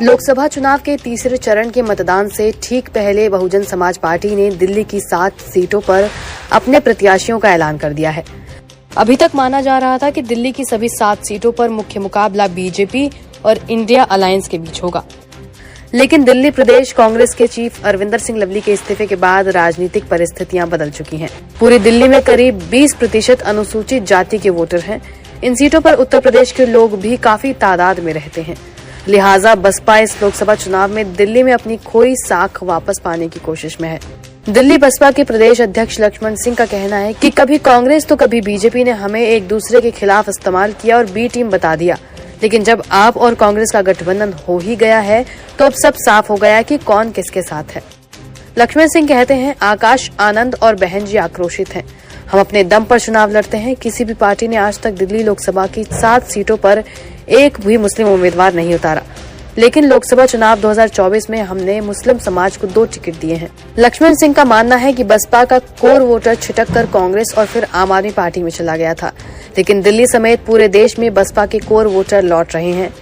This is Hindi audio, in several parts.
लोकसभा चुनाव के तीसरे चरण के मतदान से ठीक पहले बहुजन समाज पार्टी ने दिल्ली की 7 सीटों पर अपने प्रत्याशियों का ऐलान कर दिया है। अभी तक माना जा रहा था कि दिल्ली की सभी 7 सीटों पर मुख्य मुकाबला बीजेपी और इंडिया अलायंस के बीच होगा, लेकिन दिल्ली प्रदेश कांग्रेस के चीफ अरविंदर सिंह लवली के इस्तीफे के बाद राजनीतिक परिस्थितियां बदल चुकी हैं। पूरी दिल्ली में करीब 20% अनुसूचित जाति के वोटर हैं। इन सीटों पर उत्तर प्रदेश के लोग भी काफी तादाद में रहते हैं। लिहाजा बसपा इस लोकसभा चुनाव में दिल्ली में अपनी खोई साख वापस पाने की कोशिश में है। दिल्ली बसपा के प्रदेश अध्यक्ष लक्ष्मण सिंह का कहना है कि कभी कांग्रेस तो कभी बीजेपी ने हमें एक दूसरे के खिलाफ इस्तेमाल किया और बी टीम बता दिया, लेकिन जब आप और कांग्रेस का गठबंधन हो ही गया है तो अब सब साफ हो गया कि कौन किसके साथ है। लक्ष्मण सिंह कहते हैं, आकाश आनंद और बहन जी आक्रोशित हैं। हम अपने दम पर चुनाव लड़ते हैं। किसी भी पार्टी ने आज तक दिल्ली लोकसभा की 7 सीटों पर एक भी मुस्लिम उम्मीदवार नहीं उतारा, लेकिन लोकसभा चुनाव 2024 में हमने मुस्लिम समाज को 2 टिकट दिए हैं। लक्ष्मण सिंह का मानना है कि बसपा का कोर वोटर छिटक कर कांग्रेस और फिर आम आदमी पार्टी में चला गया था, लेकिन दिल्ली समेत पूरे देश में बसपा के कोर वोटर लौट रहे हैं।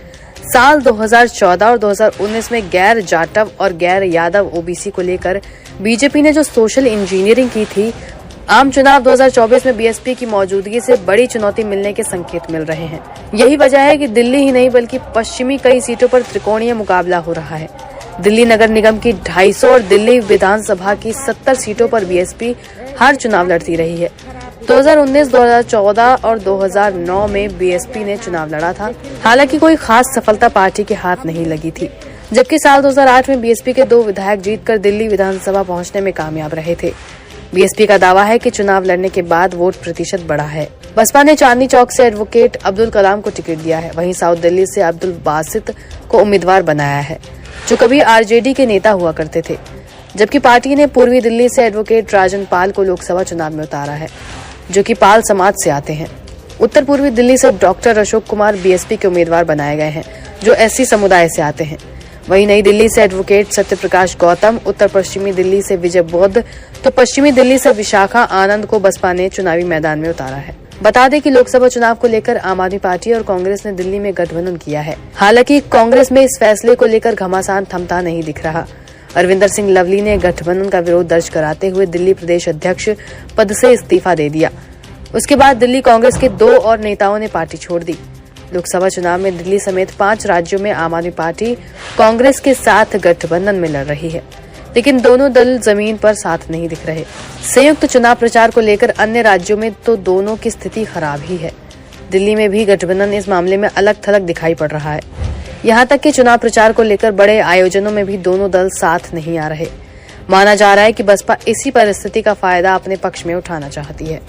साल 2014 और 2019 में गैर जाटव और गैर यादव ओबीसी को लेकर बीजेपी ने जो सोशल इंजीनियरिंग की थी, आम चुनाव 2024 में बीएसपी की मौजूदगी से बड़ी चुनौती मिलने के संकेत मिल रहे हैं। यही वजह है कि दिल्ली ही नहीं बल्कि पश्चिमी कई सीटों पर त्रिकोणीय मुकाबला हो रहा है। दिल्ली नगर निगम की 250 और दिल्ली विधानसभा की 70 सीटों पर बीएसपी हर चुनाव लड़ती रही है। 2019, 2014 और 2009 में बीएसपी ने चुनाव लड़ा था, हालांकि कोई खास सफलता पार्टी के हाथ नहीं लगी थी, जबकि साल 2008 में बीएसपी के 2 विधायक जीतकर दिल्ली विधानसभा पहुंचने में कामयाब रहे थे। बीएसपी का दावा है कि चुनाव लड़ने के बाद वोट प्रतिशत बढ़ा है। बसपा ने चांदनी चौक से एडवोकेट अब्दुल कलाम को टिकट दिया है। वहीं साउथ दिल्ली से अब्दुल बासित को उम्मीदवार बनाया है, जो कभी आरजेडी के नेता हुआ करते थे, जबकि पार्टी ने पूर्वी दिल्ली से एडवोकेट राजन पाल को लोकसभा चुनाव में उतारा है, जो कि पाल समाज से आते हैं। उत्तर पूर्वी दिल्ली से डॉक्टर अशोक कुमार बीएसपी के उम्मीदवार बनाए गए हैं, जो एससी समुदाय से आते हैं। वहीं नई दिल्ली से एडवोकेट सत्यप्रकाश गौतम, उत्तर पश्चिमी दिल्ली से विजय बौद्ध तो पश्चिमी दिल्ली से विशाखा आनंद को बसपा ने चुनावी मैदान में उतारा है। बता दें कि लोकसभा चुनाव को लेकर आम आदमी पार्टी और कांग्रेस ने दिल्ली में गठबंधन किया है। हालांकि कांग्रेस में इस फैसले को लेकर घमासान थमता नहीं दिख रहा। अरविंदर सिंह लवली ने गठबंधन का विरोध दर्ज कराते हुए दिल्ली प्रदेश अध्यक्ष पद से इस्तीफा दे दिया। उसके बाद दिल्ली कांग्रेस के 2 और नेताओं ने पार्टी छोड़ दी। लोकसभा चुनाव में दिल्ली समेत 5 राज्यों में आम आदमी पार्टी कांग्रेस के साथ गठबंधन में लड़ रही है, लेकिन दोनों दल जमीन पर साथ नहीं दिख रहे। संयुक्त चुनाव प्रचार को लेकर अन्य राज्यों में तो दोनों की स्थिति खराब ही है। दिल्ली में भी गठबंधन इस मामले में अलग थलग दिखाई पड़ रहा है। यहाँ तक कि चुनाव प्रचार को लेकर बड़े आयोजनों में भी दोनों दल साथ नहीं आ रहे। माना जा रहा है कि बसपा इसी परिस्थिति का फायदा अपने पक्ष में उठाना चाहती है।